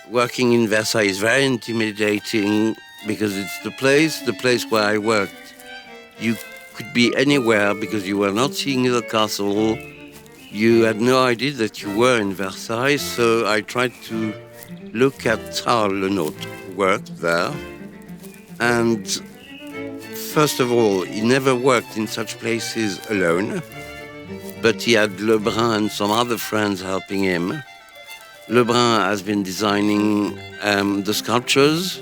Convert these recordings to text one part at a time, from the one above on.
working in Versailles is very intimidating because it's the place where I worked. You could be anywhere because you were not seeing the castle. You had no idea that you were in Versailles, so I tried to look at how Le Nôtre worked there. And first of all, he never worked in such places alone, but he had Lebrun and some other friends helping him. Lebrun has been designing the sculptures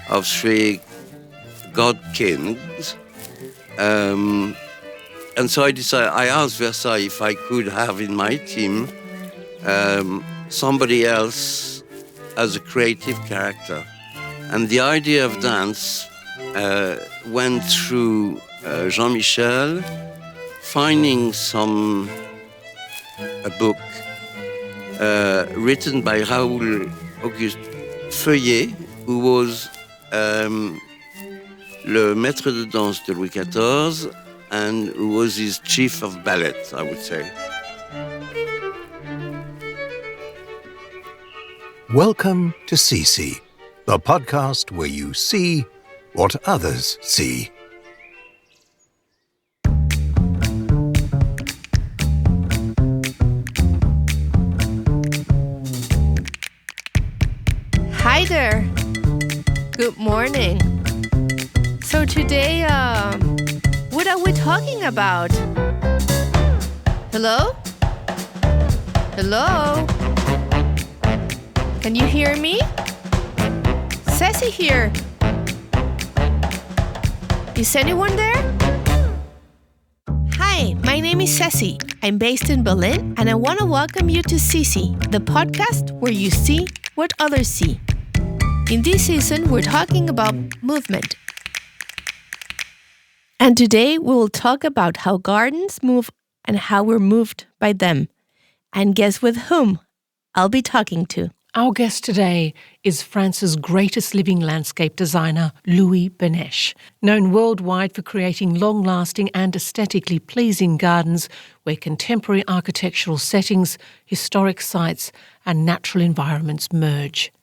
of three god kings. And so I asked Versailles if I could have in my team somebody else as a creative character. And the idea of dance went through Jean-Michel finding a book written by Raoul Auguste Feuillet, who was le maître de danse de Louis XIV and who was his chief of ballet, I would say. Welcome to Ceci, the podcast where you see what others see. Hi there. Good morning. So today, what are we talking about? Hello? Hello? Can you hear me? Ceci here. Is anyone there? Hi, my name is Ceci. I'm based in Berlin, and I want to welcome you to Ceci, the podcast where you see what others see. In this season, we're talking about movement. And today, we will talk about how gardens move and how we're moved by them. And guess with whom I'll be talking to. Our guest today is France's greatest living landscape designer, Louis Benech, known worldwide for creating long-lasting and aesthetically pleasing gardens where contemporary architectural settings, historic sites, and natural environments merge.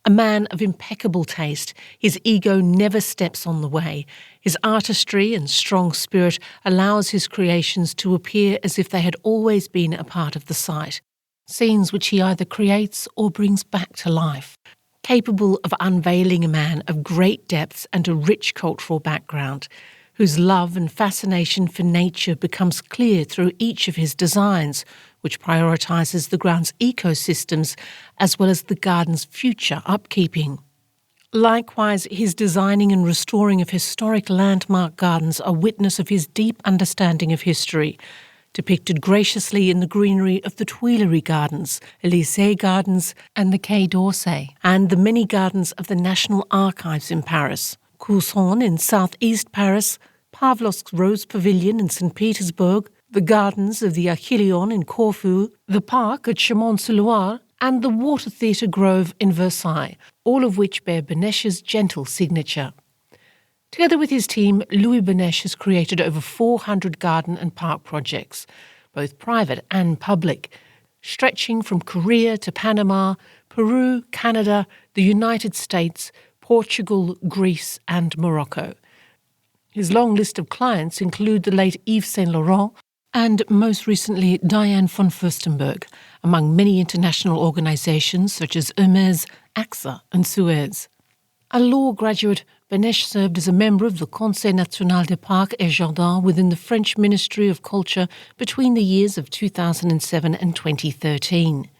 A man of impeccable taste, his ego never steps on the way. His artistry and strong spirit allows his creations to appear as if they had always been a part of the site. Scenes which he either creates or brings back to life. Capable of unveiling a man of great depths and a rich cultural background, whose love and fascination for nature becomes clear through each of his designs, which prioritises the ground's ecosystems as well as the garden's future upkeeping. Likewise, his designing and restoring of historic landmark gardens are witness of his deep understanding of history, depicted graciously in the greenery of the Tuileries Gardens, Élysée Gardens and the Quai d'Orsay, and the many gardens of the National Archives in Paris, Coulson in southeast Paris, Pavlovsk Rose Pavilion in St. Petersburg, the gardens of the Achilleon in Corfu, the park at Chaumont-sur-Loire, and the Water Theatre Grove in Versailles, all of which bear Benech's gentle signature. Together with his team, Louis Benech has created over 400 garden and park projects, both private and public, stretching from Korea to Panama, Peru, Canada, the United States, Portugal, Greece, and Morocco. His long list of clients include the late Yves Saint Laurent and, most recently, Diane von Furstenberg, among many international organisations such as Hermès, Axa and Suez. A law graduate, Benech served as a member of the Conseil National des Parcs et Jardins within the French Ministry of Culture between the years of 2007 and 2013.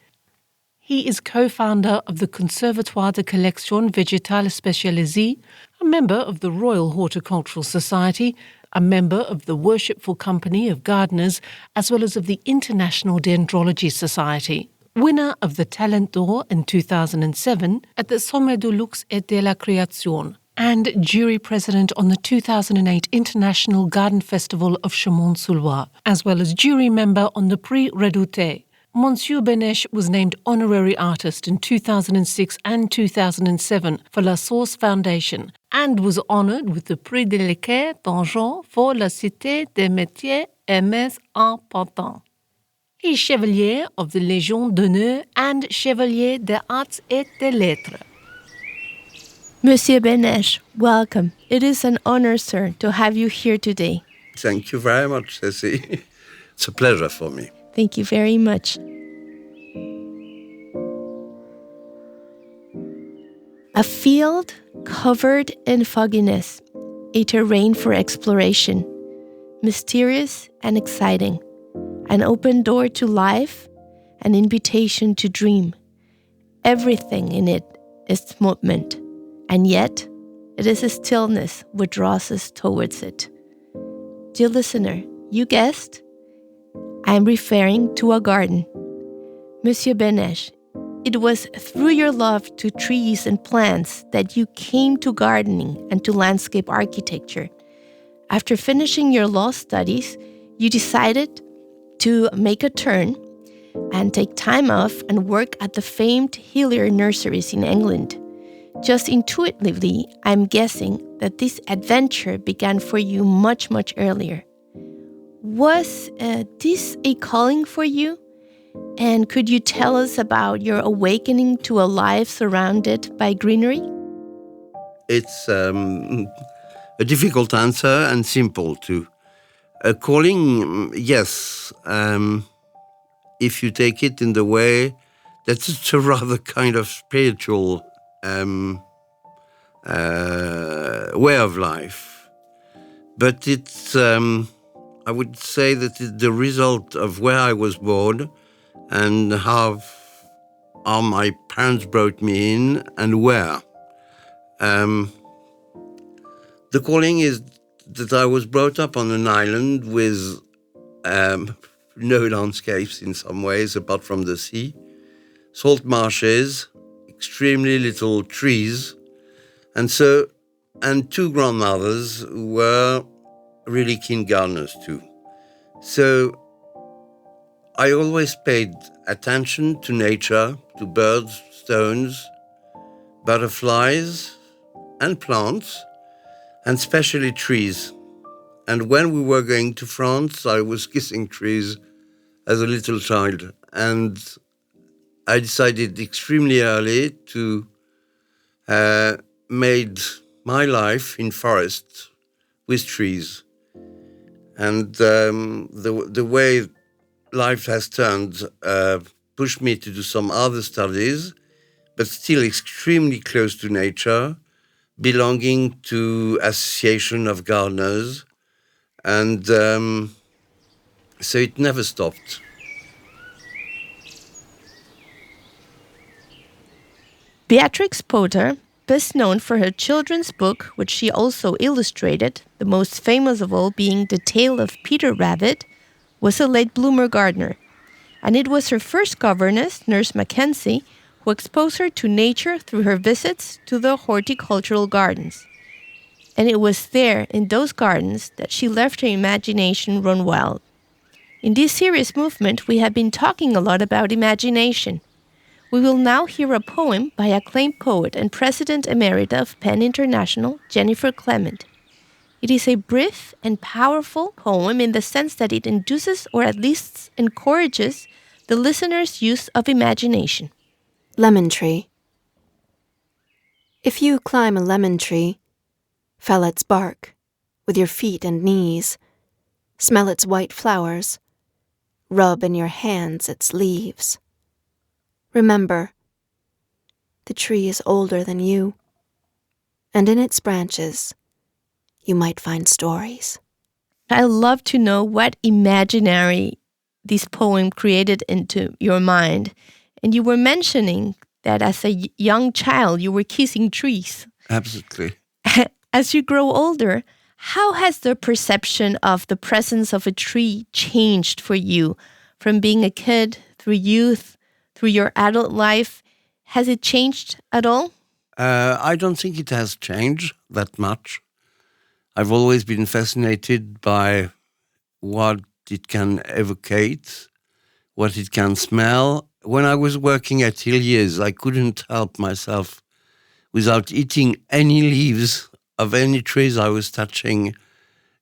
He is co-founder of the Conservatoire de Collection Végétale Spécialisée, a member of the Royal Horticultural Society, a member of the Worshipful Company of Gardeners, as well as of the International Dendrology Society. Winner of the Talent d'Or in 2007 at the Sommet du Luxe et de la Création, and jury president on the 2008 International Garden Festival of Chaumont-sur-Loire, as well as jury member on the Prix Redouté. Monsieur Benech was named honorary artist in 2006 and 2007 for La Source Foundation and was honoured with the Prix de l'Équerre d'Argent for la Cité des Métiers Hermès en Pantin. He's Chevalier of the Légion d'honneur and Chevalier des Arts et des Lettres. Monsieur Benech, welcome. It is an honor, sir, to have you here today. Thank you very much, Ceci. It's a pleasure for me. Thank you very much. A field covered in fogginess, a terrain for exploration, mysterious and exciting, an open door to life, an invitation to dream. Everything in it is movement, and yet it is a stillness which draws us towards it. Dear listener, you guessed, I am referring to a garden. Monsieur Benech, it was through your love to trees and plants that you came to gardening and to landscape architecture. After finishing your law studies, you decided to make a turn and take time off and work at the famed Hillier nurseries in England. Just intuitively, I'm guessing that this adventure began for you much, much earlier. Was this a calling for you? And could you tell us about your awakening to a life surrounded by greenery? It's a difficult answer and simple too. A calling, yes, if you take it in the way that it's a rather kind of spiritual way of life. But it's, I would say that it's the result of where I was born and how my parents brought me in and where. The calling is that I was brought up on an island with no landscapes in some ways, apart from the sea, salt marshes, extremely little trees, and two grandmothers who were really keen gardeners too. So I always paid attention to nature, to birds, stones, butterflies, and plants, and especially trees. And when we were going to France, I was kissing trees as a little child. And I decided extremely early to made my life in forest with trees. And the way life has turned pushed me to do some other studies, but still extremely close to nature, belonging to association of gardeners. And so it never stopped. Beatrix Potter, best known for her children's book, which she also illustrated, the most famous of all being The Tale of Peter Rabbit, was a late bloomer gardener. And it was her first governess, Nurse Mackenzie, who exposed her to nature through her visits to the horticultural gardens. And it was there, in those gardens, that she left her imagination run wild. In this serious movement, we have been talking a lot about imagination. We will now hear a poem by acclaimed poet and President Emerita of PEN International, Jennifer Clement. It is a brief and powerful poem in the sense that it induces or at least encourages the listener's use of imagination. Lemon tree. If you climb a lemon tree, fell its bark with your feet and knees, smell its white flowers, rub in your hands its leaves. Remember, the tree is older than you, and in its branches you might find stories. I'd love to know what imaginary this poem created into your mind. And you were mentioning that as a young child you were kissing trees. Absolutely. As you grow older, how has the perception of the presence of a tree changed for you from being a kid through youth, through your adult life? Has it changed at all? I don't think it has changed that much. I've always been fascinated by what it can evocate, what it can smell. When I was working at Hillier's, I couldn't help myself without eating any leaves of any trees I was touching,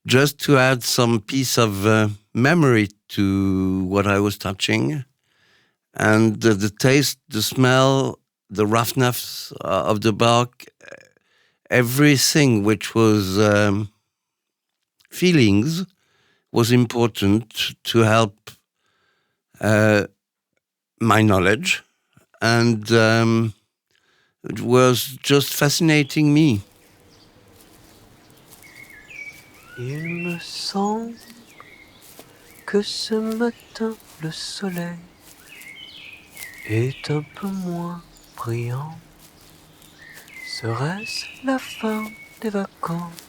just to add some piece of memory to what I was touching. And the taste, the smell, the roughness of the bark, everything which was feelings was important to help my knowledge. And it was just fascinating me. Il me semble que ce matin le soleil est un peu moins brillant. Serait-ce la fin des vacances,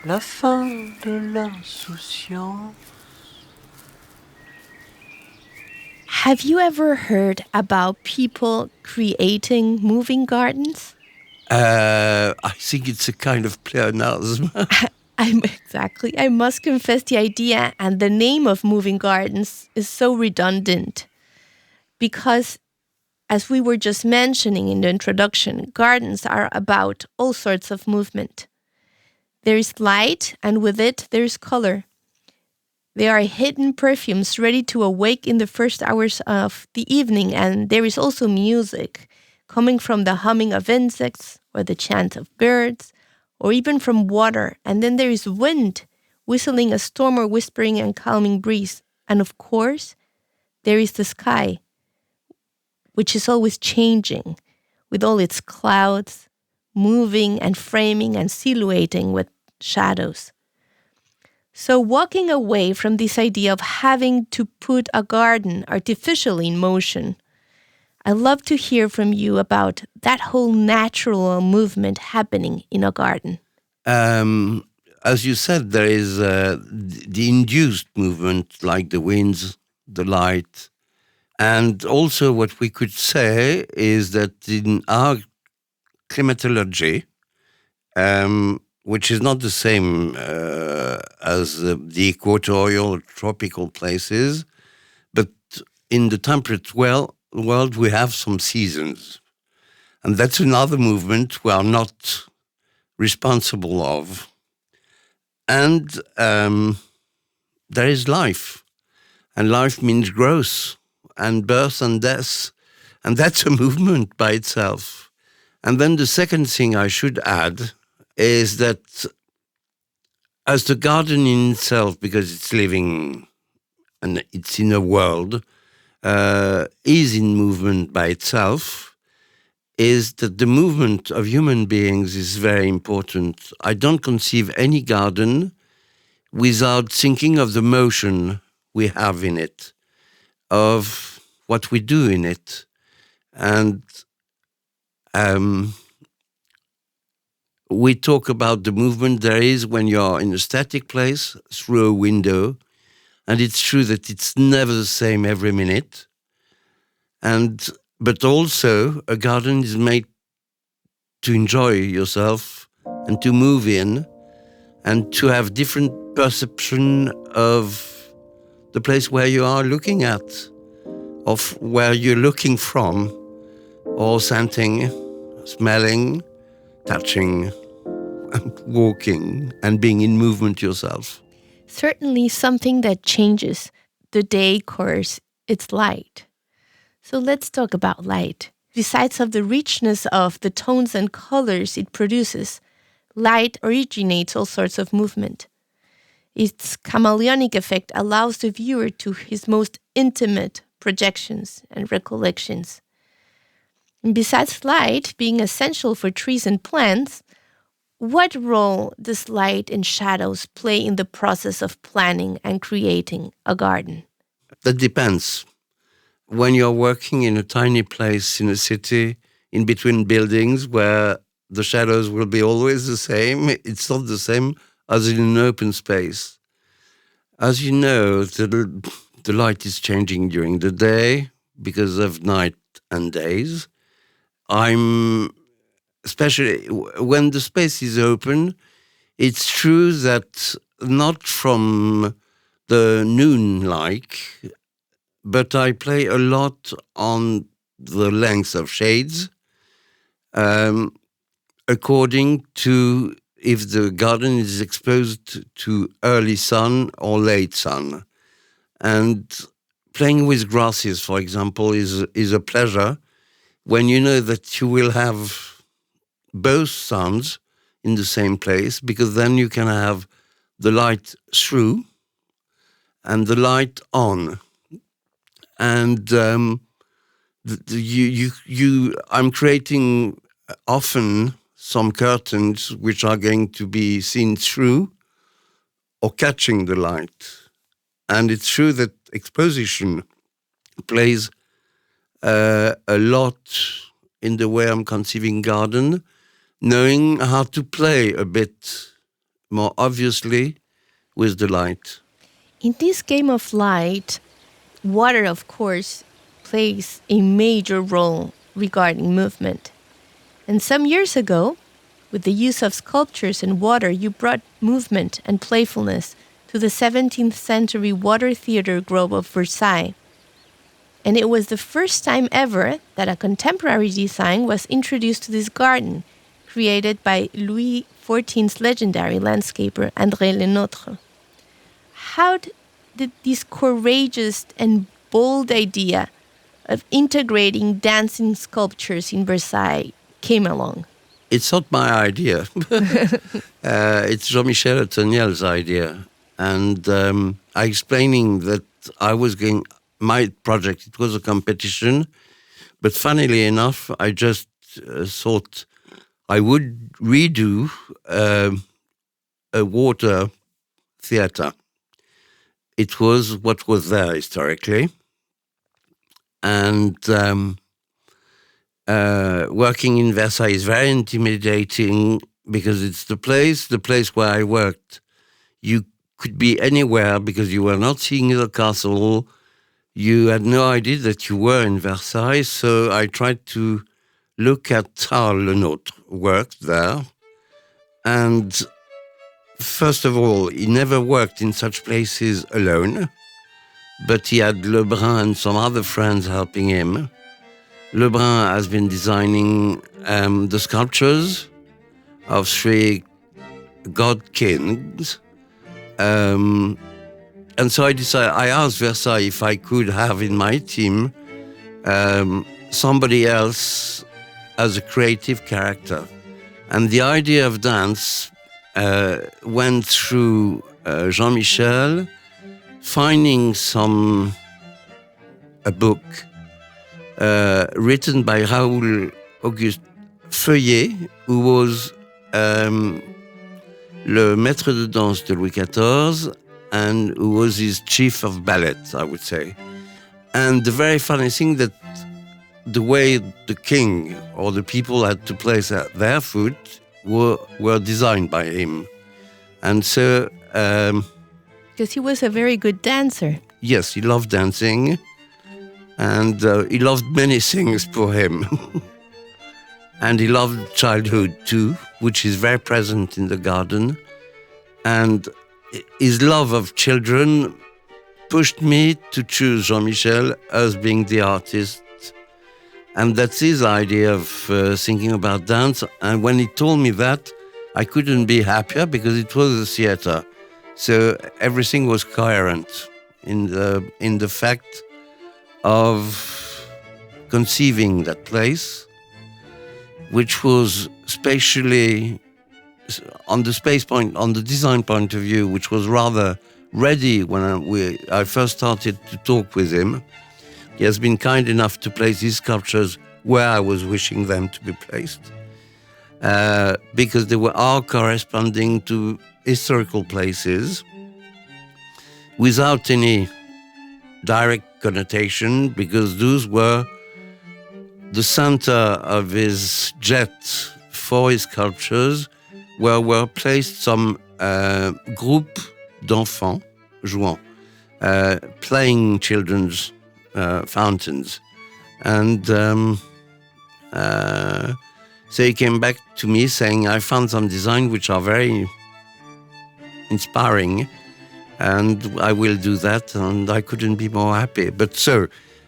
la fin de l'insouciance? Have you ever heard about people creating moving gardens? I think it's a kind of pleonasm. I must confess the idea and the name of moving gardens is so redundant because, as we were just mentioning in the introduction, gardens are about all sorts of movement. There is light, and with it, there is color. There are hidden perfumes ready to awake in the first hours of the evening, and there is also music coming from the humming of insects or the chant of birds, or even from water. And then there is wind, whistling a storm or whispering and calming breeze. And of course, there is the sky, which is always changing, with all its clouds, moving and framing and silhouetting with shadows. So walking away from this idea of having to put a garden artificially in motion, I'd love to hear from you about that whole natural movement happening in a garden. As you said, there is the induced movement, like the winds, the light. And also what we could say is that in our climatology, which is not the same as the equatorial or tropical places, but in the temperate world, we have some seasons. And that's another movement we are not responsible of. And there is life. And life means growth and birth and death. And that's a movement by itself. And then the second thing I should add is that as the garden in itself, because it's living and it's in a world, is in movement by itself, is that the movement of human beings is very important. I don't conceive any garden without thinking of the motion we have in it, of what we do in it. And we talk about the movement there is when you're in a static place through a window. And it's true that it's never the same every minute. But also, a garden is made to enjoy yourself and to move in and to have different perception of the place where you are looking at, of where you're looking from, or scenting, smelling, touching, and walking, and being in movement yourself. Certainly something that changes the day course, it's light. So let's talk about light. Besides of the richness of the tones and colors it produces, light originates all sorts of movement. Its chameleonic effect allows the viewer to his most intimate projections and recollections. And besides light being essential for trees and plants, what role does light and shadows play in the process of planning and creating a garden? That depends. When you're working in a tiny place in a city, in between buildings where the shadows will be always the same, it's not the same as in an open space. As you know, the light is changing during the day because of night and days. Especially when the space is open, it's true that not from the noon-like, but I play a lot on the length of shades according to if the garden is exposed to early sun or late sun. And playing with grasses, for example, is a pleasure when you know that you will have both suns in the same place, because then you can have the light through and the light on. And I'm creating often some curtains which are going to be seen through or catching the light. And it's true that exposition plays a lot in the way I'm conceiving garden, knowing how to play a bit more obviously with the light. In this game of light, water, of course, plays a major role regarding movement. And some years ago, with the use of sculptures and water, you brought movement and playfulness to the 17th century water theater grove of Versailles. And it was the first time ever that a contemporary design was introduced to this garden, created by Louis XIV's legendary landscaper André Lenôtre. How did this courageous and bold idea of integrating dancing sculptures in Versailles came along? It's not my idea. It's Jean-Michel Atoniel's idea. And I explaining that my project, it was a competition, but funnily enough, I just thought I would redo a water theater. It was what was there historically. And working in Versailles is very intimidating because it's the place where I worked. You could be anywhere because you were not seeing the castle. You had no idea that you were in Versailles. So I tried to look at how Lenôtre worked there. And first of all, he never worked in such places alone, but he had Lebrun and some other friends helping him. Lebrun has been designing the sculptures of three god kings. And so I asked Versailles if I could have in my team somebody else as a creative character. And the idea of dance went through Jean-Michel, finding a book written by Raoul Auguste Feuillet, who was le maître de danse de Louis XIV and who was his chief of ballet, I would say. And the very funny thing that the way the king or the people had to place their foot were designed by him. And so... because he was a very good dancer. Yes, he loved dancing. And he loved many things for him. And he loved childhood too, which is very present in the garden. And his love of children pushed me to choose Jean-Michel as being the artist. And that's his idea of thinking about dance. And when he told me that, I couldn't be happier because it was a theater. So everything was coherent in the fact of conceiving that place, which was spatially, on the design point of view, which was rather ready when I first started to talk with him. He has been kind enough to place his sculptures where I was wishing them to be placed, because they were all corresponding to historical places without any direct connotation, because those were the center of his jet for his sculptures, where were placed some group d'enfants jouant, playing children's fountains. And so he came back to me saying, I found some design which are very inspiring, and I will do that, and I couldn't be more happy. But so,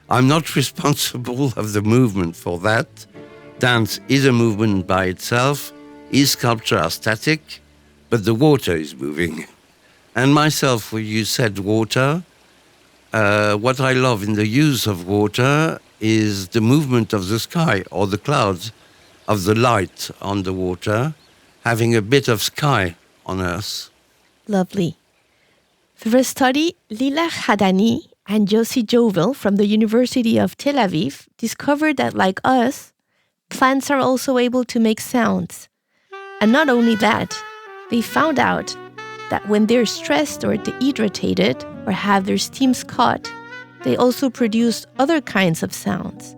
I'm not responsible of the movement for that. Dance is a movement by itself. His sculptures are static. but the water is moving. And myself, when you said water, what I love in the use of water is the movement of the sky or the clouds, of the light on the water, having a bit of sky on Earth. Lovely. Through a study, Lila Hadani and Josie Jovel from the University of Tel Aviv discovered that, like us, plants are also able to make sounds. And not only that, they found out that when they're stressed or dehydrated or have their steams cut, they also produce other kinds of sounds.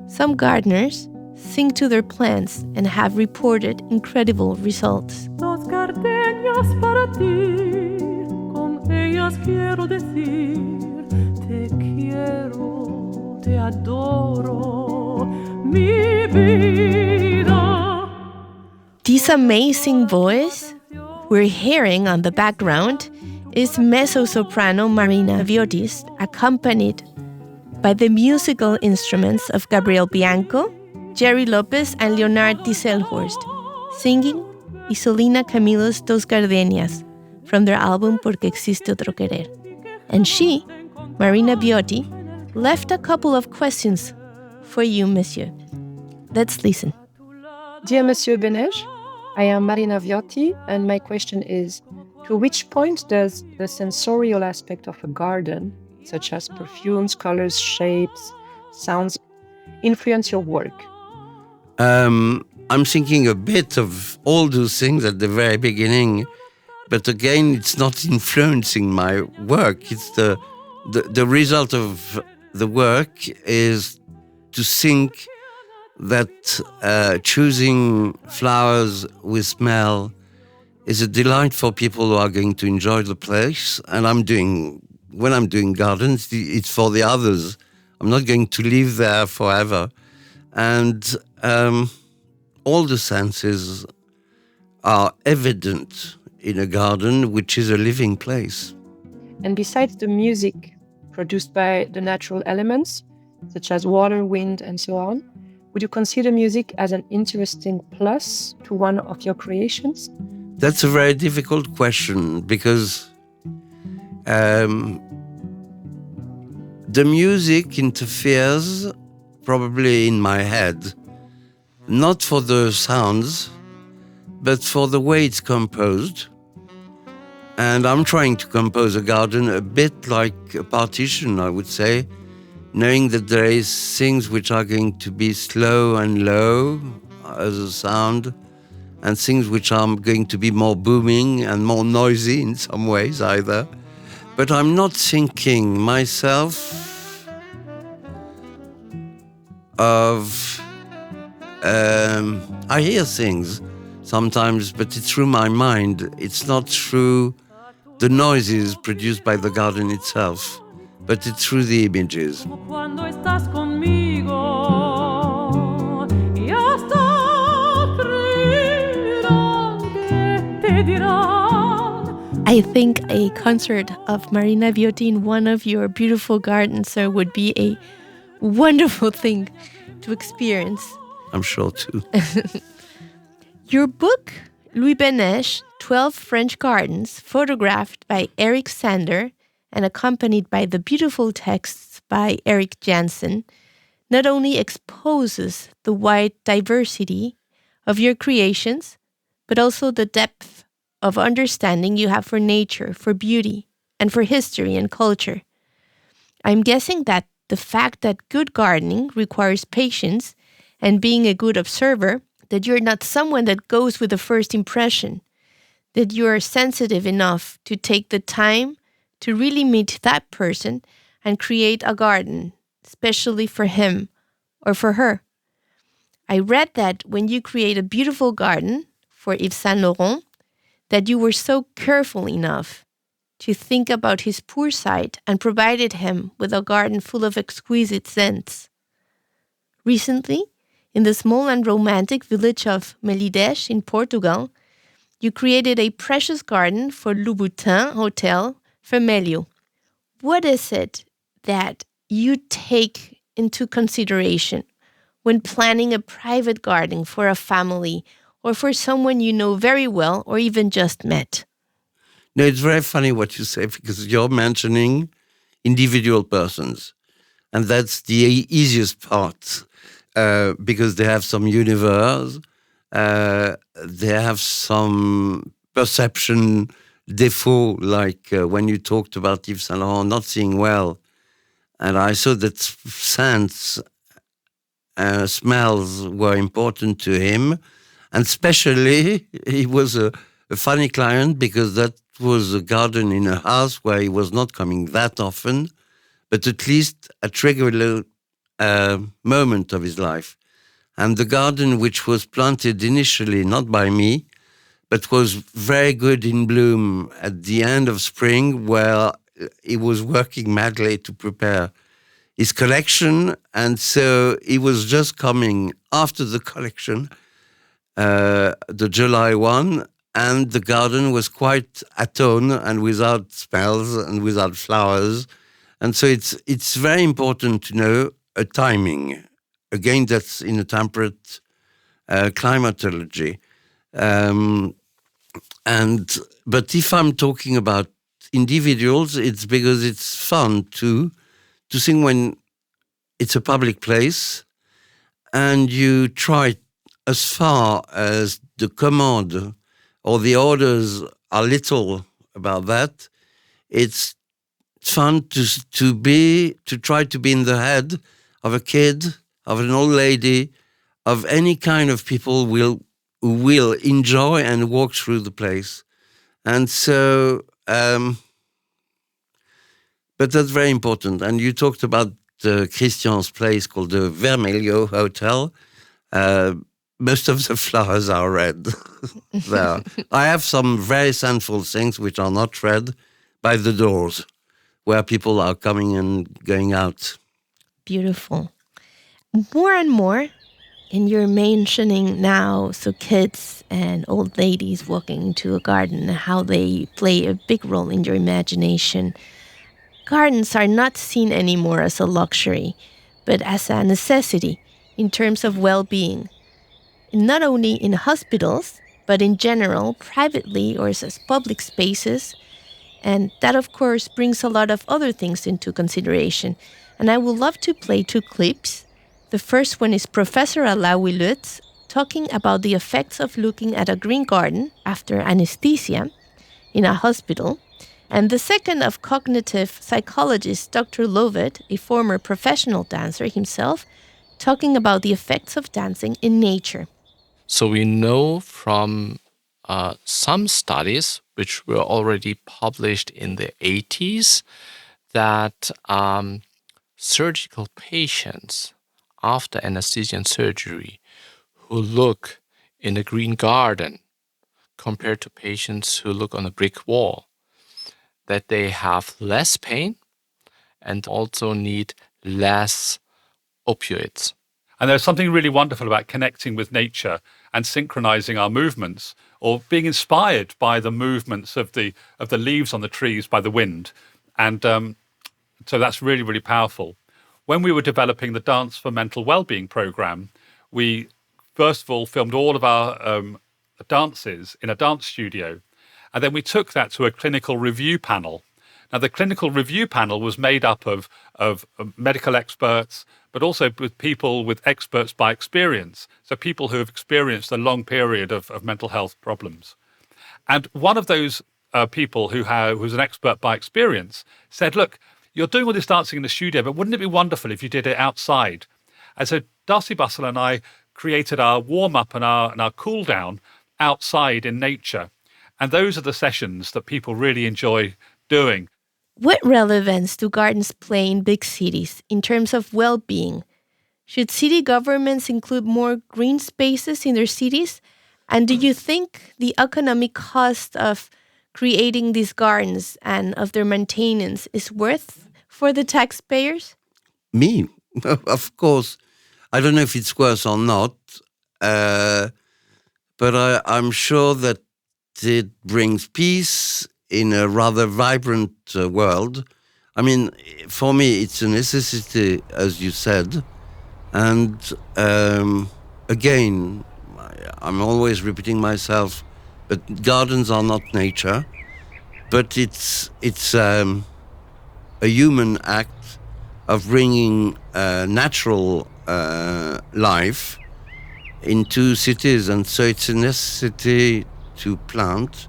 Some gardeners sing to their plants and have reported incredible results. Dos gardenias para ti, con ellas quiero decir, te quiero, te adoro, mi vida. This amazing voice we're hearing on the background is mezzo-soprano Marina Viotis, accompanied by the musical instruments of Gabriel Bianco, Jerry Lopez, and Leonard Disselhorst, singing Isolina Camilo's Dos Gardenias from their album Porque Existe Otro Querer. And she, Marina Viotti, left a couple of questions for you, Monsieur. Let's listen. Dear Monsieur Benech, I am Marina Viotti, and my question is, to which point does the sensorial aspect of a garden, such as perfumes, colors, shapes, sounds, influence your work? I'm thinking a bit of all those things at the very beginning, but again, it's not influencing my work. It's the result of the work is to think that choosing flowers with smell is a delight for people who are going to enjoy the place. And when I'm doing gardens, it's for the others. I'm not going to live there forever. And all the senses are evident in a garden, which is a living place. And besides the music produced by the natural elements, such as water, wind, and so on, would you consider music as an interesting plus to one of your creations? That's a very difficult question because the music interferes probably in my head, not for the sounds, but for the way it's composed. And I'm trying to compose a garden a bit like a partition, I would say, knowing that there is things which are going to be slow and low as a sound, and things which are going to be more booming and more noisy in some ways either. But I'm not thinking myself of... I hear things sometimes, but it's through my mind. It's not through the noises produced by the garden itself, but it's through the images. I think a concert of Marina Viotti in one of your beautiful gardens, sir, would be a wonderful thing to experience. I'm sure too. Your book, Louis Benech, 12 French Gardens, photographed by Eric Sander and accompanied by the beautiful texts by Eric Jansen, not only exposes the wide diversity of your creations, but also the depth of understanding you have for nature, for beauty, and for history and culture. I'm guessing that the fact that good gardening requires patience and being a good observer, that you're not someone that goes with the first impression, that you are sensitive enough to take the time to really meet that person and create a garden, especially for him or for her. I read that when you create a beautiful garden for Yves Saint Laurent, that you were so careful enough to think about his poor side and provided him with a garden full of exquisite scents. Recently, in the small and romantic village of Melidés in Portugal, you created a precious garden for Louboutin Hotel Vermelho. What is it that you take into consideration when planning a private garden for a family or for someone you know very well or even just met? No, it's very funny what you say, because you're mentioning individual persons. And that's the easiest part, because they have some universe, they have some perception default, like when you talked about Yves Saint Laurent not seeing well. And I saw that scents, smells were important to him. And especially, he was a funny client, because that was a garden in a house where he was not coming that often, but at least at regular moment of his life. And the garden, which was planted initially not by me, but was very good in bloom at the end of spring, where he was working madly to prepare his collection. And so he was just coming after the collection, the July one, and the garden was quite atone and without smells and without flowers. And so it's very important to know a timing. Again, that's in a temperate climatology. But if I'm talking about individuals, it's because it's fun to sing when it's a public place, and you try, as far as the command or the orders are little about that, it's fun to try to be in the head of a kid, of an old lady, of any kind of people who will enjoy and walk through the place. And so, but that's very important. And you talked about Christian's place called the Vermelho Hotel. Most of the flowers are red there. I have some very sensual things which are not red by the doors, where people are coming and going out. Beautiful. More and more, and you're mentioning now, so kids and old ladies walking into a garden, how they play a big role in your imagination. Gardens are not seen anymore as a luxury, but as a necessity in terms of well-being. Not only in hospitals, but in general, privately or as public spaces. And that, of course, brings a lot of other things into consideration. And I would love to play 2 clips. The first one is Professor Alaoui Lutz talking about the effects of looking at a green garden after anesthesia in a hospital. And the second of cognitive psychologist Dr. Lovett, a former professional dancer himself, talking about the effects of dancing in nature. So we know from some studies, which were already published in the 80s, that surgical patients after anesthesia and surgery who look in a green garden compared to patients who look on a brick wall, that they have less pain and also need less opioids. And there's something really wonderful about connecting with nature and synchronizing our movements, or being inspired by the movements of the leaves on the trees by the wind. And so that's really, really powerful. When we were developing the Dance for Mental Wellbeing program, we first of all filmed all of our dances in a dance studio. And then we took that to a clinical review panel. Now, the clinical review panel was made up of medical experts, but also with people with experts by experience. So people who have experienced a long period of mental health problems. And one of those people who's an expert by experience said, look, you're doing all this dancing in the studio, but wouldn't it be wonderful if you did it outside? And so Darcy Bustle and I created our warm-up and our cool-down outside in nature. And those are the sessions that people really enjoy doing. What relevance do gardens play in big cities in terms of well-being? Should city governments include more green spaces in their cities? And do you think the economic cost of creating these gardens and of their maintenance is worth for the taxpayers? Me? Of course. I don't know if it's worth or not, but I'm sure that it brings peace in a rather vibrant world. I mean, for me, it's a necessity, as you said. And again, I'm always repeating myself, but gardens are not nature, but it's a human act of bringing natural life into cities, and so it's a necessity to plant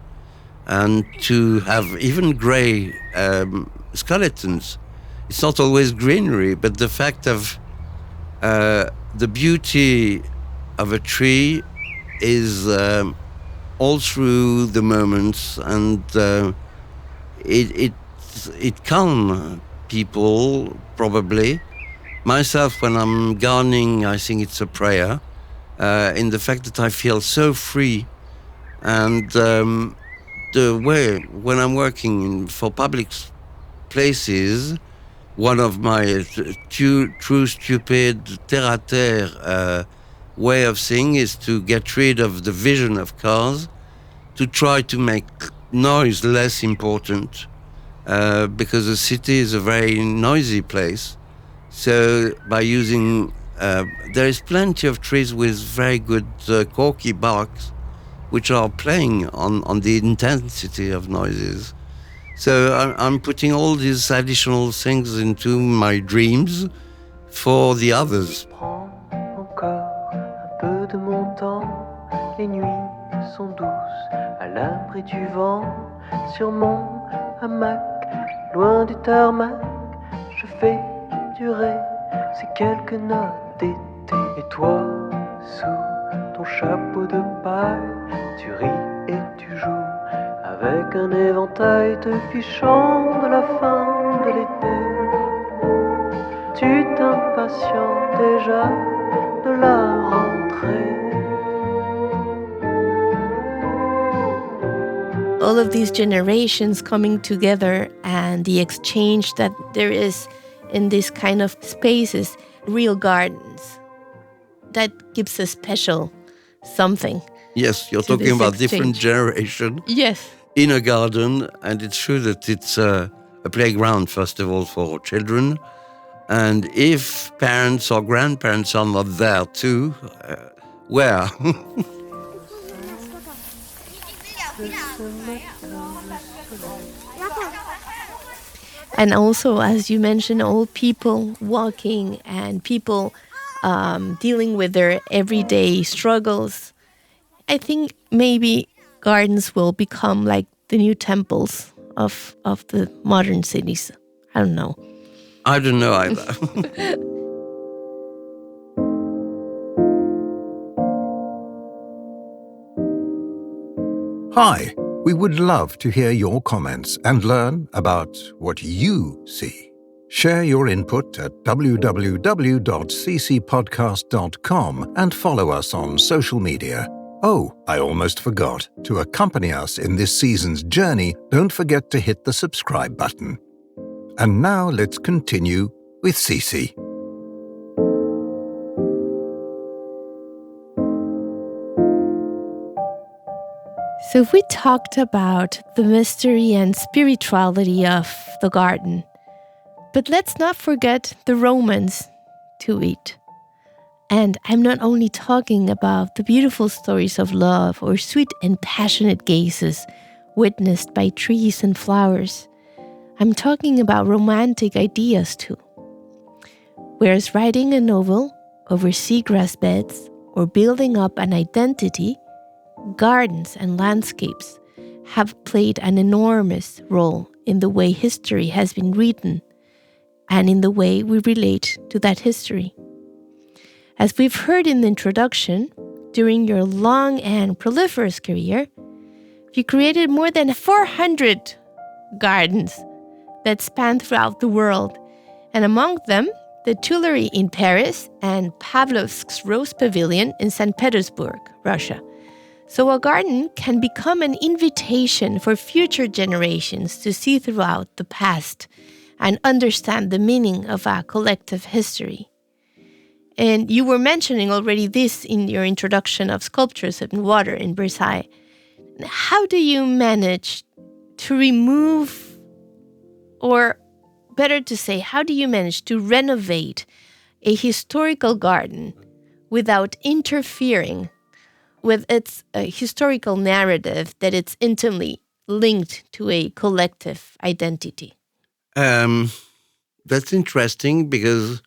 and to have even grey skeletons. It's not always greenery, but the fact of the beauty of a tree is all through the moments, and it calms people, probably. Myself, when I'm gardening, I think it's a prayer in the fact that I feel so free. And the way, when I'm working for public places, one of my true stupid terre-à-terre way of seeing is to get rid of the vision of cars, to try to make noise less important, because the city is a very noisy place. So by using, there is plenty of trees with very good corky barks, which are playing on the intensity of noises. So I'm putting all these additional things into my dreams for the others. Prends encore un peu de mon temps. Les nuits sont douces à l'abri du vent. Sur mon hamac, loin du tarmac, je fais durer ces quelques notes d'été. Et toi, sous ton chapeau de paille, tu ris et tu joues avec un éventail te fichant de la fin de l'été. Tu t'impatientes déjà de la rentrée. All of these generations coming together and the exchange that there is in these kind of spaces, real gardens, that gives a special something. Yes, you're talking about different generation. Yes. In a garden, and it's true that it's a playground, first of all, for children. And if parents or grandparents are not there too, where? And also, as you mentioned, old people walking and people dealing with their everyday struggles. I think maybe gardens will become like the new temples of the modern cities. I don't know. I don't know either. Hi, we would love to hear your comments and learn about what you see. Share your input at www.ccpodcast.com and follow us on social media. Oh, I almost forgot. To accompany us in this season's journey, don't forget to hit the subscribe button. And now let's continue with Ceci. So we talked about the mystery and spirituality of the garden. But let's not forget the romance to it. And I'm not only talking about the beautiful stories of love or sweet and passionate gazes witnessed by trees and flowers. I'm talking about romantic ideas too. Whereas writing a novel over seagrass beds or building up an identity, gardens and landscapes have played an enormous role in the way history has been written and in the way we relate to that history. As we've heard in the introduction, during your long and proliferous career, you created more than 400 gardens that span throughout the world, and among them, the Tuileries in Paris and Pavlovsk's Rose Pavilion in St. Petersburg, Russia. So a garden can become an invitation for future generations to see throughout the past and understand the meaning of our collective history. And you were mentioning already this in your introduction of Sculptures in Water in Versailles. How do you manage to remove, or better to say, how do you manage to renovate a historical garden without interfering with its historical narrative that it's intimately linked to a collective identity. That's interesting because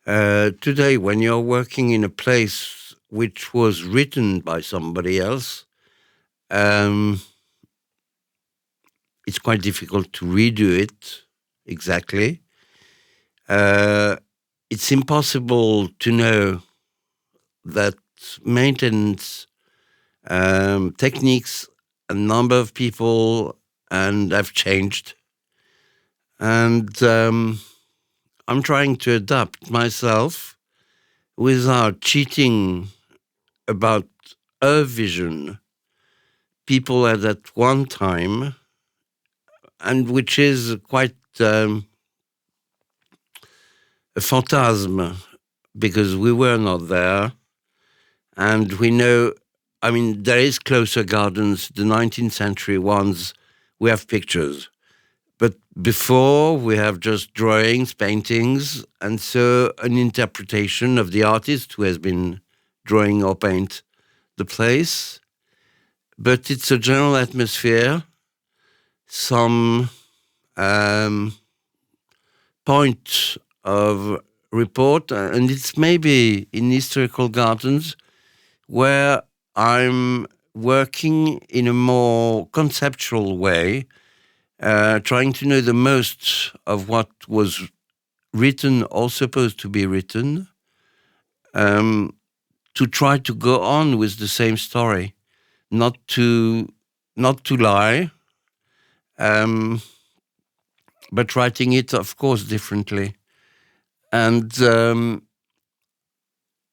today, when you're working in a place which was written by somebody else, it's quite difficult to redo it exactly. It's impossible to know that maintenance techniques, a number of people, and have changed. And I'm trying to adapt myself without cheating about a vision people had at one time, and which is quite a phantasm, because we were not there. And we know, I mean, there is closer gardens, the 19th century ones, we have pictures. But before, we have just drawings, paintings, and so an interpretation of the artist who has been drawing or paint the place. But it's a general atmosphere, some point of report, and it's maybe in historical gardens where I'm working in a more conceptual way, trying to know the most of what was written or supposed to be written, to try to go on with the same story, not to lie, but writing it, of course, differently. And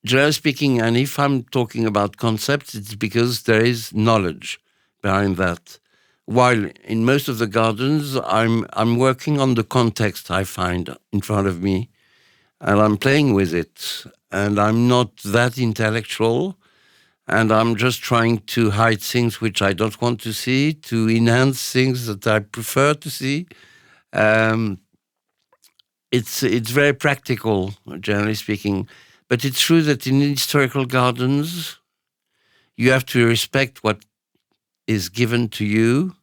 generally speaking, and if I'm talking about concepts, it's because there is knowledge behind that. While in most of the gardens, I'm working on the context I find in front of me, and I'm playing with it. And I'm not that intellectual, and I'm just trying to hide things which I don't want to see, to enhance things that I prefer to see. It's very practical, generally speaking. But it's true that in historical gardens, you have to respect what is given to you.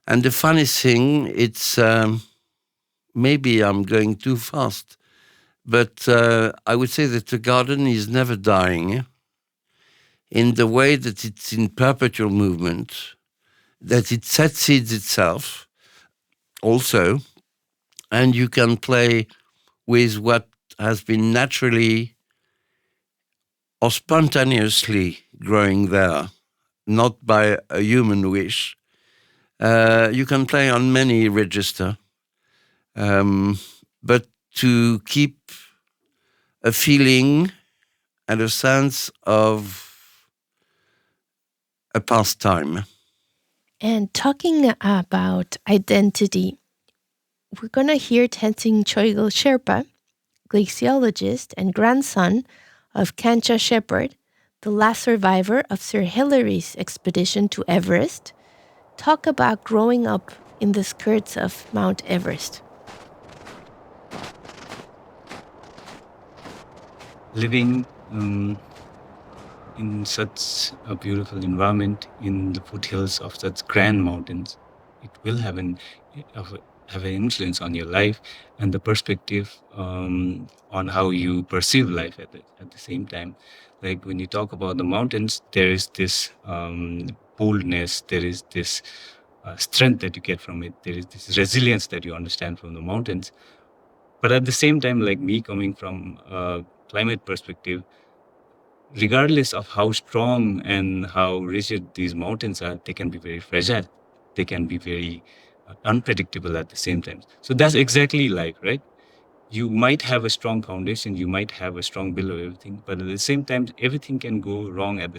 And the funny thing, it's maybe I'm going too fast, but I would say that the garden is never dying in the way that it's in perpetual movement, that it succeeds itself also, and you can play with what has been naturally or spontaneously growing there, not by a human wish. You can play on many registers, but to keep a feeling and a sense of a past time. And talking about identity, we're going to hear Tenzin Choigil Sherpa, glaciologist and grandson of Kancha Shepherd, the last survivor of Sir Hilary's expedition to Everest, talk about growing up in the skirts of Mount Everest. Living in such a beautiful environment in the foothills of such grand mountains, it will have an influence on your life and the perspective on how you perceive life at the same time. Like when you talk about the mountains, there is this boldness, there is this strength that you get from it, there is this resilience that you understand from the mountains. But at the same time, like me coming from a climate perspective, regardless of how strong and how rigid these mountains are, they can be very fragile. They can be very unpredictable at the same time. So that's exactly life, right? You might have a strong foundation, you might have a strong build of everything, but at the same time, everything can go wrong at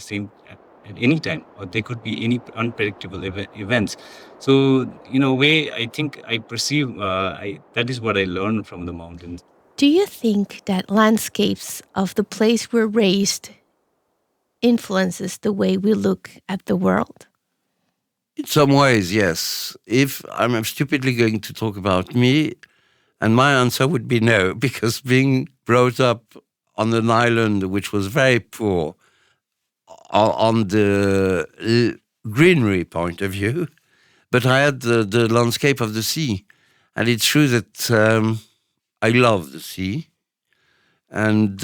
any time, or there could be any unpredictable events. So, in a way, I think I perceive that is what I learned from the mountains. Do you think that landscapes of the place we're raised influences the way we look at the world? In some ways, yes. If I'm stupidly going to talk about me, and my answer would be no, because being brought up on an island which was very poor, on the greenery point of view, but I had the landscape of the sea. And it's true that I love the sea, and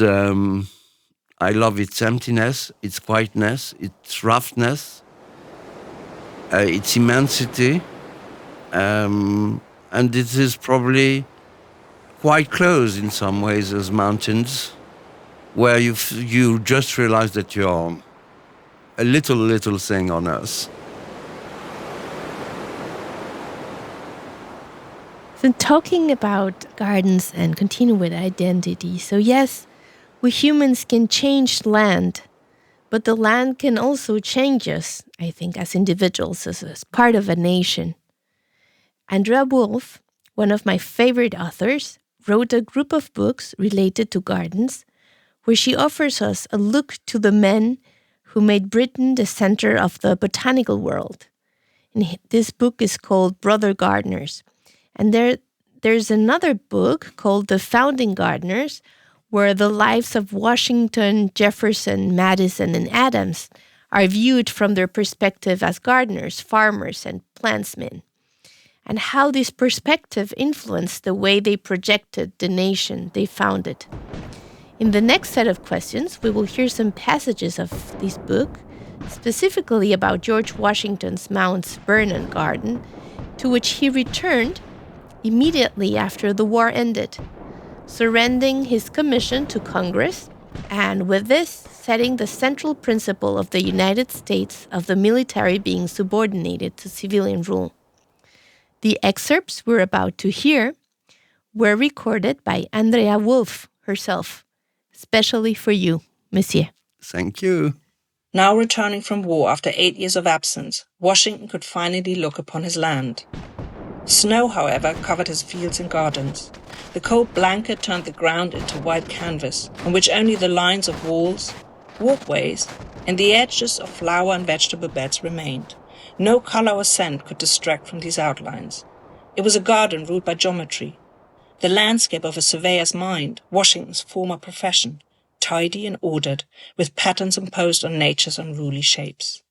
I love its emptiness, its quietness, its roughness, its immensity, and it is probably quite close in some ways as mountains, where you just realize that you're a little thing on Earth. So talking about gardens and continue with identity. So yes, we humans can change land, but the land can also change us, I think, as individuals, as part of a nation. Andrea Wolf, one of my favorite authors, wrote a group of books related to gardens, where she offers us a look to the men who made Britain the center of the botanical world. And this book is called Brother Gardeners. And there's another book called The Founding Gardeners, where the lives of Washington, Jefferson, Madison, and Adams are viewed from their perspective as gardeners, farmers, and plantsmen, and how this perspective influenced the way they projected the nation they founded. In the next set of questions, we will hear some passages of this book, specifically about George Washington's Mount Vernon garden, to which he returned immediately after the war ended, surrendering his commission to Congress, and with this, setting the central principle of the United States of the military being subordinated to civilian rule. The excerpts we're about to hear were recorded by Andrea Wolf herself, especially for you, Monsieur. Thank you. Now returning from war after 8 years of absence, Washington could finally look upon his land. Snow, however, covered his fields and gardens. The cold blanket turned the ground into white canvas, on which only the lines of walls, walkways, and the edges of flower and vegetable beds remained. No color or scent could distract from these outlines. It was a garden ruled by geometry, the landscape of a surveyor's mind, Washington's former profession, tidy and ordered, with patterns imposed on nature's unruly shapes.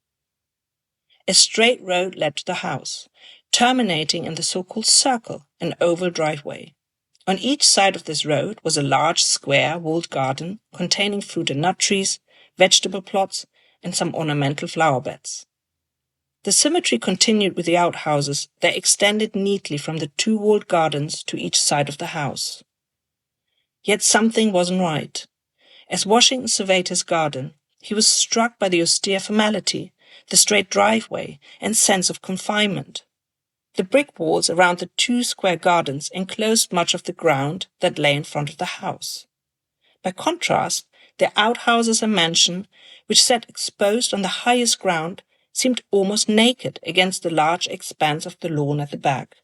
A straight road led to the house, terminating in the so-called circle, an oval driveway. On each side of this road was a large square walled garden containing fruit and nut trees, vegetable plots, and some ornamental flower beds. The symmetry continued with the outhouses that extended neatly from the two walled gardens to each side of the house. Yet something wasn't right. As Washington surveyed his garden, he was struck by the austere formality, the straight driveway, and sense of confinement. The brick walls around the two square gardens enclosed much of the ground that lay in front of the house. By contrast, the outhouses and mansion, which sat exposed on the highest ground, seemed almost naked against the large expanse of the lawn at the back.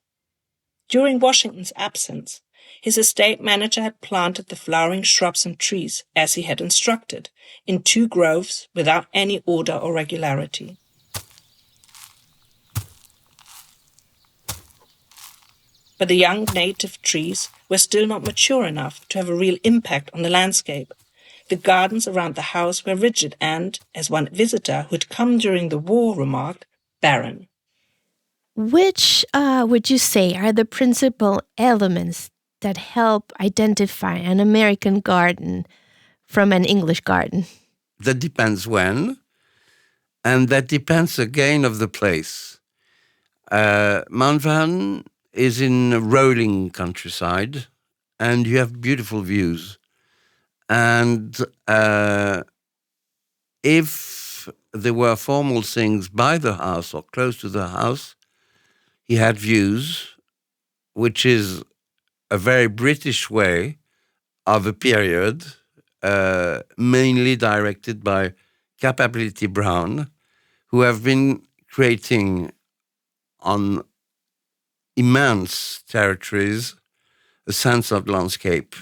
During Washington's absence, his estate manager had planted the flowering shrubs and trees, as he had instructed, in two groves without any order or regularity. But the young native trees were still not mature enough to have a real impact on the landscape. The gardens around the house were rigid and, as one visitor who had come during the war remarked, barren. Which would you say are the principal elements that help identify an American garden from an English garden? That depends when, and that depends again of the place. Mount Vernon is in a rolling countryside, and you have beautiful views. And if there were formal things by the house or close to the house, he had views, which is a very British way of a period, mainly directed by Capability Brown, who have been creating on immense territories a sense of landscape.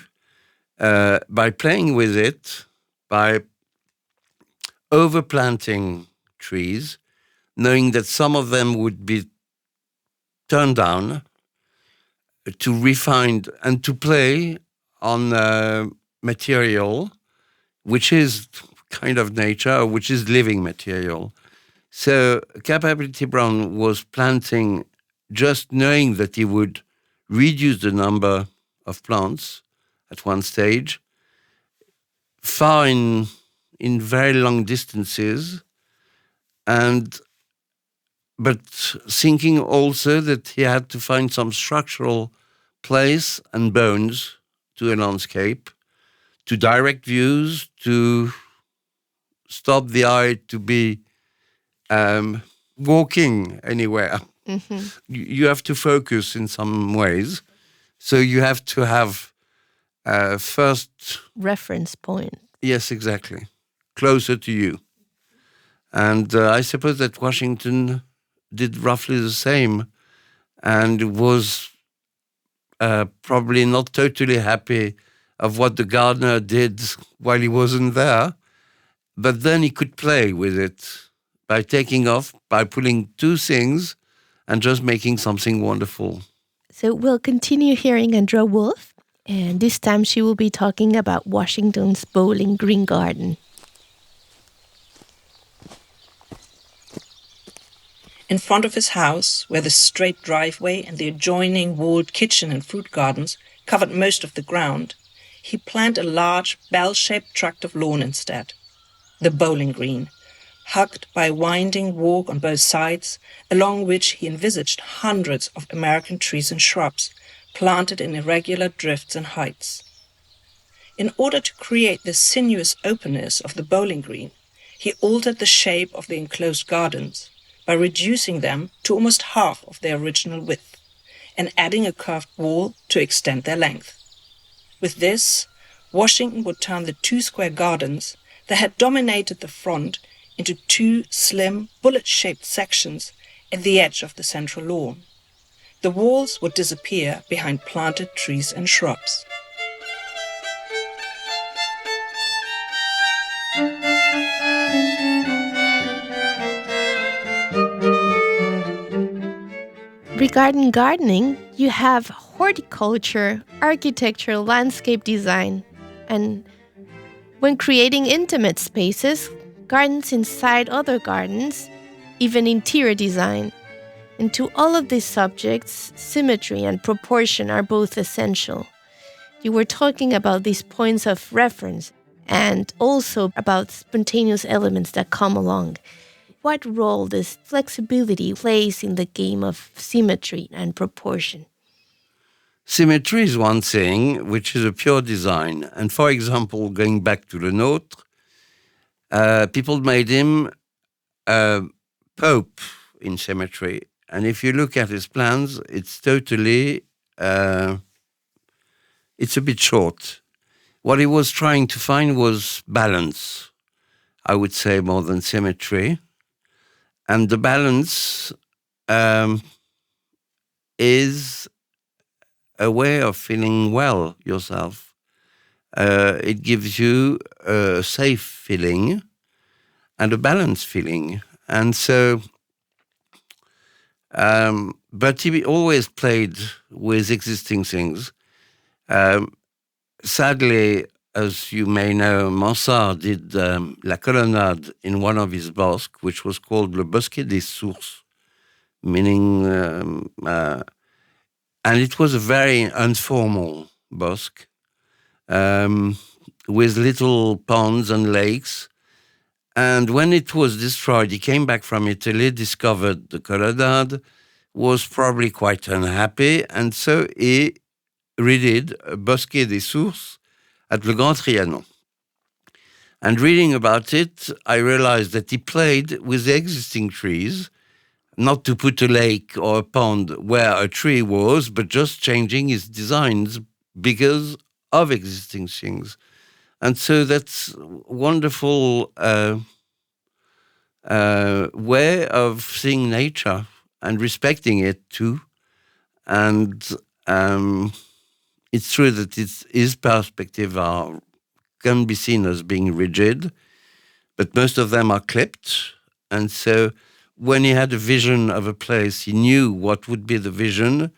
By playing with it, by overplanting trees, knowing that some of them would be turned down, to refine and to play on material which is kind of nature, which is living material. So Capability Brown was planting, just knowing that he would reduce the number of plants at one stage, far in very long distances, but thinking also that he had to find some structural place and bones to a landscape, to direct views, to stop the eye to be walking anywhere. Mm-hmm. You have to focus in some ways. So you have to have first... reference point. Yes, exactly. Closer to you. And I suppose that Washington did roughly the same and was probably not totally happy of what the gardener did while he wasn't there. But then he could play with it by taking off, by pulling two things and just making something wonderful. So we'll continue hearing Andra Wolf, and this time she will be talking about Washington's Bowling Green Garden. In front of his house, where the straight driveway and the adjoining walled kitchen and fruit gardens covered most of the ground, he planned a large bell-shaped tract of lawn instead, the Bowling Green, hugged by a winding walk on both sides, along which he envisaged hundreds of American trees and shrubs planted in irregular drifts and heights. In order to create the sinuous openness of the Bowling Green, he altered the shape of the enclosed gardens by reducing them to almost half of their original width and adding a curved wall to extend their length. With this, Washington would turn the two square gardens that had dominated the front into two slim, bullet-shaped sections at the edge of the central lawn. The walls would disappear behind planted trees and shrubs. Regarding gardening, you have horticulture, architecture, landscape design, and when creating intimate spaces, gardens inside other gardens, even interior design. And to all of these subjects, symmetry and proportion are both essential. You were talking about these points of reference and also about spontaneous elements that come along. What role does flexibility plays in the game of symmetry and proportion? Symmetry is one thing, which is a pure design. And for example, going back to Le Nôtre, people made him a pope in symmetry. And if you look at his plans, it's totally, it's a bit short. What he was trying to find was balance, I would say, more than symmetry. And the balance is a way of feeling well yourself. It gives you a safe feeling and a balanced feeling. And so, but he always played with existing things. Sadly, as you may know, Mansart did La Colonnade in one of his bosques, which was called Le Bosquet des Sources, meaning, and it was a very informal bosque with little ponds and lakes. And when it was destroyed, he came back from Italy, discovered the Colonnade, was probably quite unhappy, and so he redid a Bosquet des Sources at Le Grand Trianon. And reading about it, I realized that he played with the existing trees, not to put a lake or a pond where a tree was, but just changing his designs because of existing things. And so that's a wonderful way of seeing nature and respecting it too. And it's true that his perspective can be seen as being rigid, but most of them are clipped. And so when he had a vision of a place, he knew what would be the vision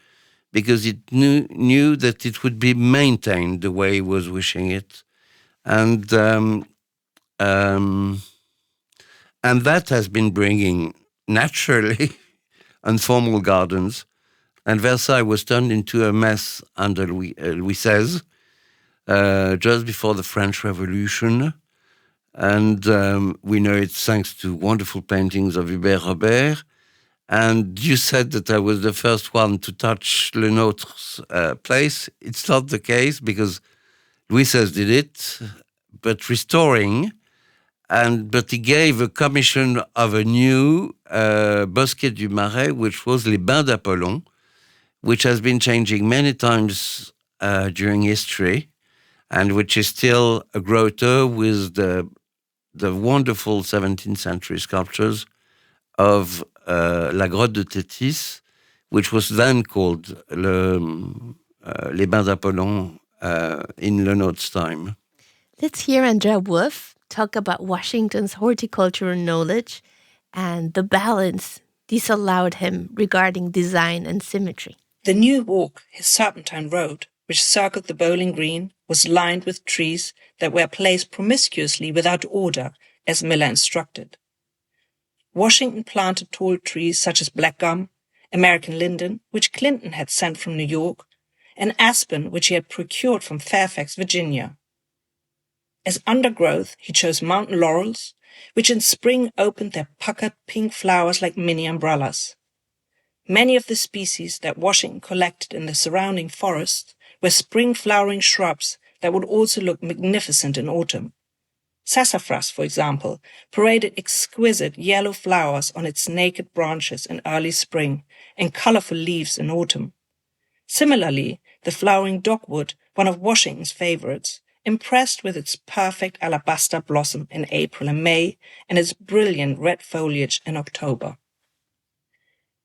because he knew that it would be maintained the way he was wishing it. And and that has been bringing naturally informal gardens. And Versailles was turned into a mess under Louis XVI, just before the French Revolution. And we know it's thanks to wonderful paintings of Hubert Robert. And you said that I was the first one to touch Le Nôtre's place. It's not the case, because Louis XVI did it, but restoring. But he gave a commission of a new Bosquet du Marais, which was Les Bains d'Apollon, which has been changing many times during history, and which is still a grotto with the wonderful 17th century sculptures of La Grotte de Tétis, which was then called Les Bains d'Apollon in Le Nôtre's time. Let's hear Andrea Wolf talk about Washington's horticultural knowledge and the balance this allowed him regarding design and symmetry. The new walk, his Serpentine Road, which circled the bowling green, was lined with trees that were placed promiscuously without order, as Miller instructed. Washington planted tall trees such as black gum, American linden, which Clinton had sent from New York, and aspen, which he had procured from Fairfax, Virginia. As undergrowth, he chose mountain laurels, which in spring opened their puckered pink flowers like mini umbrellas. Many of the species that Washington collected in the surrounding forest were spring-flowering shrubs that would also look magnificent in autumn. Sassafras, for example, paraded exquisite yellow flowers on its naked branches in early spring and colorful leaves in autumn. Similarly, the flowering dogwood, one of Washington's favorites, impressed with its perfect alabaster blossom in April and May and its brilliant red foliage in October.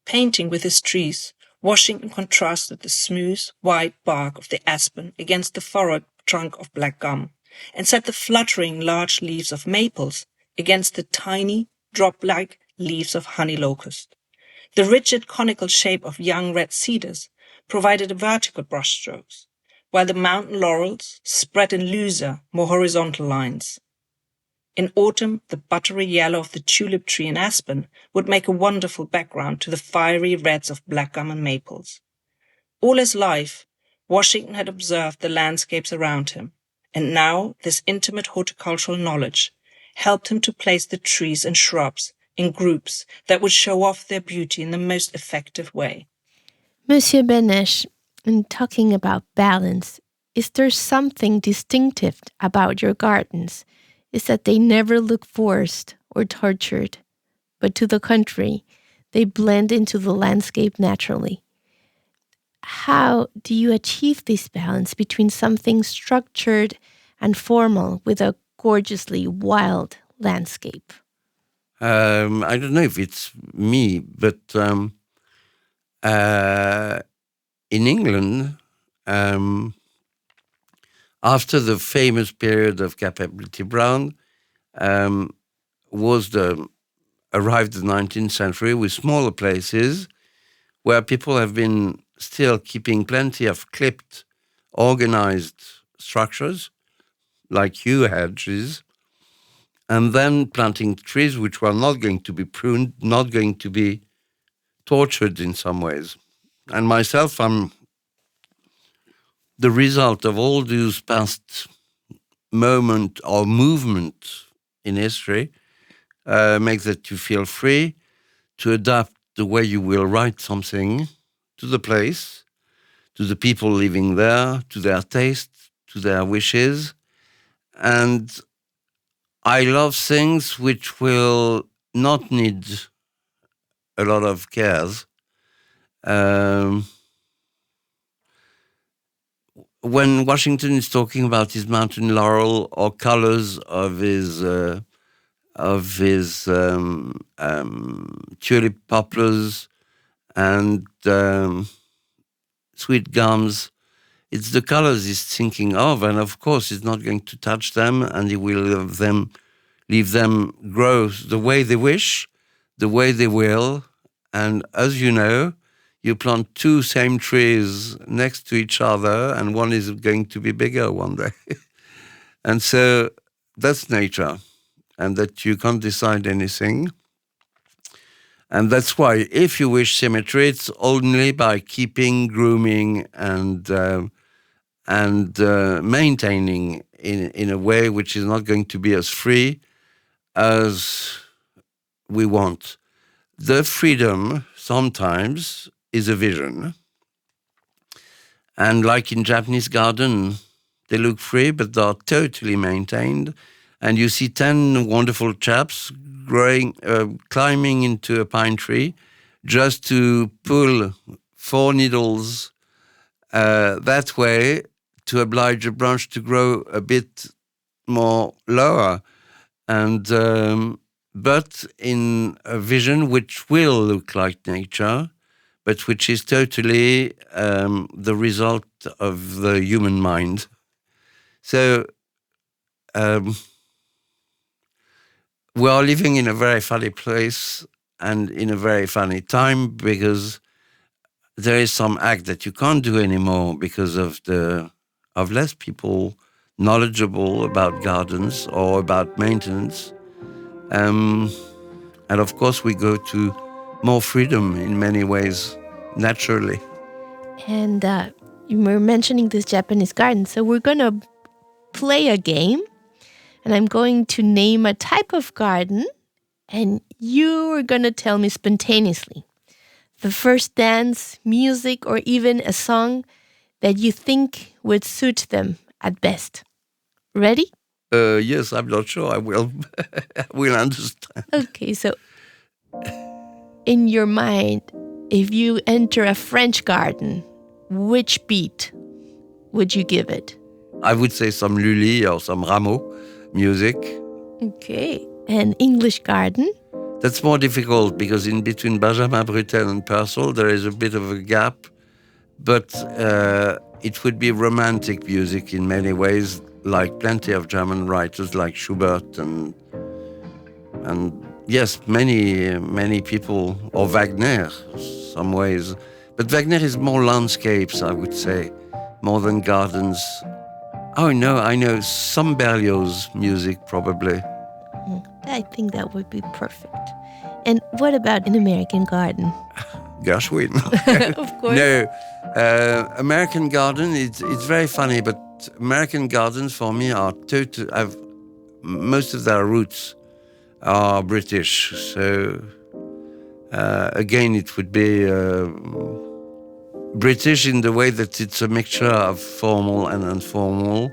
Painting with his trees, Washington contrasted the smooth, white bark of the aspen against the furrowed trunk of black gum, and set the fluttering large leaves of maples against the tiny, drop-like leaves of honey locust. The rigid conical shape of young red cedars provided vertical brushstrokes, while the mountain laurels spread in looser, more horizontal lines. In autumn, the buttery yellow of the tulip tree and aspen would make a wonderful background to the fiery reds of black gum and maples. All his life, Washington had observed the landscapes around him, and now this intimate horticultural knowledge helped him to place the trees and shrubs in groups that would show off their beauty in the most effective way. Monsieur Benech, in talking about balance, is there something distinctive about your gardens? Is that they never look forced or tortured, but to the contrary, they blend into the landscape naturally. How do you achieve this balance between something structured and formal with a gorgeously wild landscape? I don't know if it's me, but in England, after the famous period of Capability Brown, arrived the 19th century with smaller places where people have been still keeping plenty of clipped, organized structures, like yew hedges, and then planting trees which were not going to be pruned, not going to be tortured in some ways. And myself, I'm the result of all those past moment or movement in history, makes that you feel free to adapt the way you will write something to the place, to the people living there, to their taste, to their wishes. And I love things which will not need a lot of cares. When Washington is talking about his mountain laurel or colors of his tulip poplars and sweet gums, it's the colors he's thinking of, and of course he's not going to touch them, and he will leave them grow the way they wish, the way they will. And as you know, you plant two same trees next to each other, and one is going to be bigger one day. And so that's nature. and that you can't decide anything. And that's why, if you wish symmetry, it's only by keeping, grooming, and maintaining in a way which is not going to be as free as we want. The freedom sometimes is a vision. And like in Japanese garden, they look free, but they're totally maintained. And you see 10 wonderful chaps climbing into a pine tree just to pull 4 needles that way to oblige a branch to grow a bit more lower. And but in a vision which will look like nature, but which is totally the result of the human mind. So we are living in a very funny place and in a very funny time, because there is some act that you can't do anymore because of less people knowledgeable about gardens or about maintenance. And of course we go to more freedom in many ways, naturally. And you were mentioning this Japanese garden, so we're going to play a game, and I'm going to name a type of garden, and you are going to tell me spontaneously the first dance, music, or even a song that you think would suit them at best. Ready? Yes, I'm not sure I will understand. Okay, so in your mind, if you enter a French garden, which beat would you give it? I would say some Lully or some Rameau music. Okay, an English garden? That's more difficult, because in between Benjamin Britten and Purcell there is a bit of a gap, but it would be romantic music in many ways, like plenty of German writers like Schubert and yes, many people, or Wagner, some ways. But Wagner is more landscapes, I would say, more than gardens. Oh no, I know some Berlioz music probably. I think that would be perfect. And what about an American garden? Gershwin. Of course. No, American garden, it's very funny, but American gardens for me are most of their roots are British. So again, it would be British in the way that it's a mixture of formal and informal.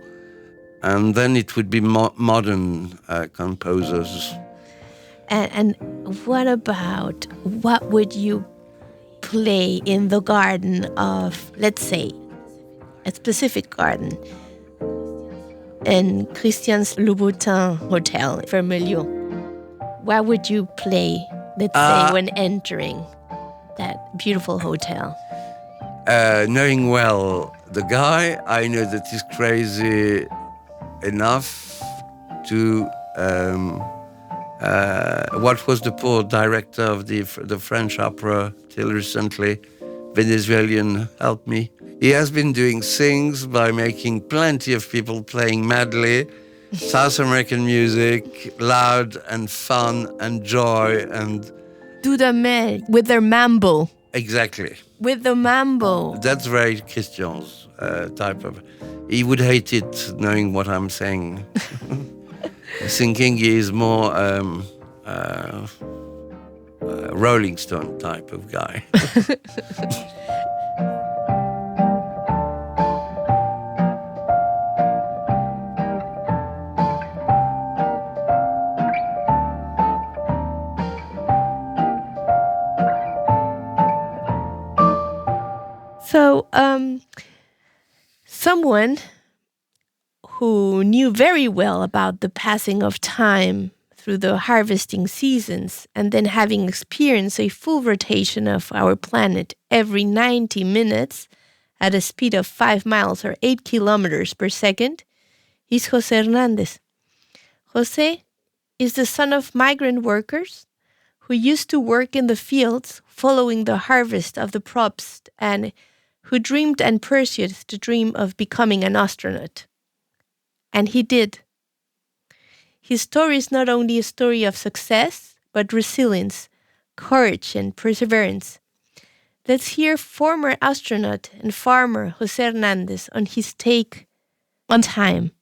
And then it would be modern composers. And what would you play in the garden of, let's say, a specific garden in Christian's Louboutin Hotel, Vermilion? What would you play, let's say, when entering that beautiful hotel? Knowing well the guy, I know that he's crazy enough to what was the poor director of the French opera till recently, Venezuelan, help me. He has been doing things by making plenty of people playing madly, South American music, loud and fun and joy and... Dudamel with their mambo. Exactly. With the mambo. That's very Christian's type of... He would hate it knowing what I'm saying. Thinking he is more Rolling Stone type of guy. So, someone who knew very well about the passing of time through the harvesting seasons, and then having experienced a full rotation of our planet every 90 minutes at a speed of 5 miles or 8 kilometers per second, is José Hernández. José is the son of migrant workers who used to work in the fields following the harvest of the crops, and who dreamed and pursued the dream of becoming an astronaut. And he did. His story is not only a story of success, but resilience, courage, and perseverance. Let's hear former astronaut and farmer Jose Hernandez on his take on time.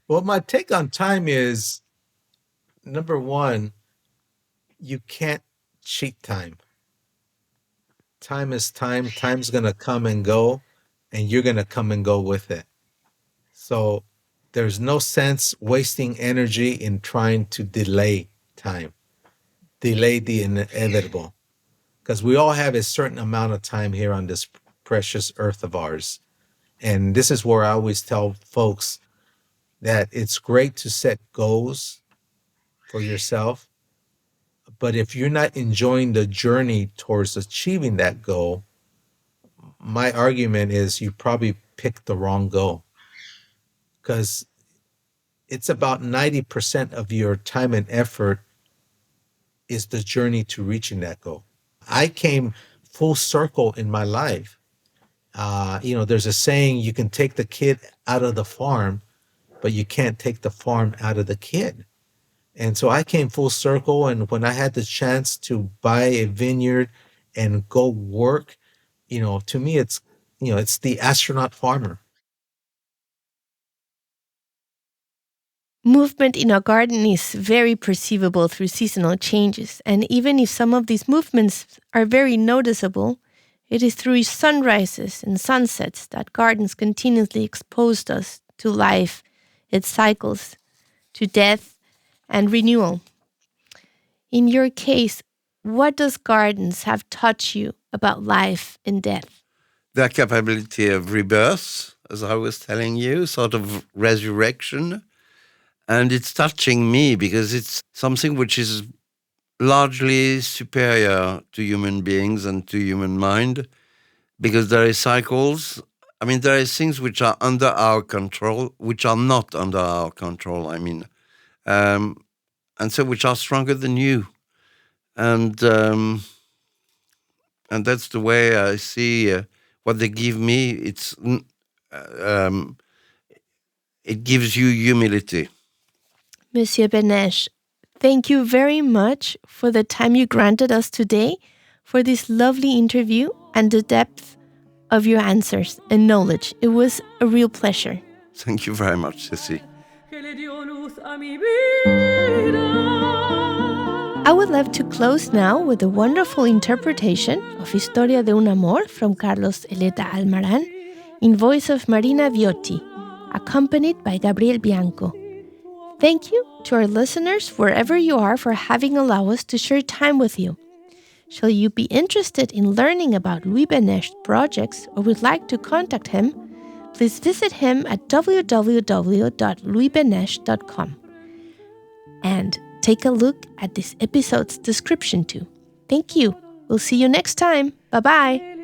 Well, my take on time is, number one, you can't cheat time. Time is time. Time's going to come and go, and you're going to come and go with it. So there's no sense wasting energy in trying to delay time, delay the inevitable. Because we all have a certain amount of time here on this precious earth of ours. And this is where I always tell folks that it's great to set goals for yourself. But if you're not enjoying the journey towards achieving that goal, my argument is you probably picked the wrong goal. Because it's about 90% of your time and effort is the journey to reaching that goal. I came full circle in my life. There's a saying, you can take the kid out of the farm, but you can't take the farm out of the kid. And so I came full circle, and when I had the chance to buy a vineyard and go work, to me it's the astronaut farmer. Movement in our garden is very perceivable through seasonal changes, and even if some of these movements are very noticeable, it is through sunrises and sunsets that gardens continuously expose us to life, its cycles, to death and renewal. In your case, what does gardens have taught you about life and death? Their capability of rebirth, as I was telling you, sort of resurrection. And it's touching me because it's something which is largely superior to human beings and to human mind, because there are cycles. I mean, there are things which are under our control, which are not under our control, and so which are stronger than you. And that's the way I see what they give me. It gives you humility. Monsieur Benech, thank you very much for the time you granted us today, for this lovely interview and the depth of your answers and knowledge. It was a real pleasure. Thank you very much, Ceci. I would love to close now with a wonderful interpretation of Historia de un Amor from Carlos Eleta Almaran in voice of Marina Viotti, accompanied by Gabriel Bianco. Thank you to our listeners wherever you are for having allowed us to share time with you. Shall you be interested in learning about Louis Benech's projects or would like to contact him, please visit him at www.louisbenech.com and take a look at this episode's description too. Thank you. We'll see you next time. Bye-bye.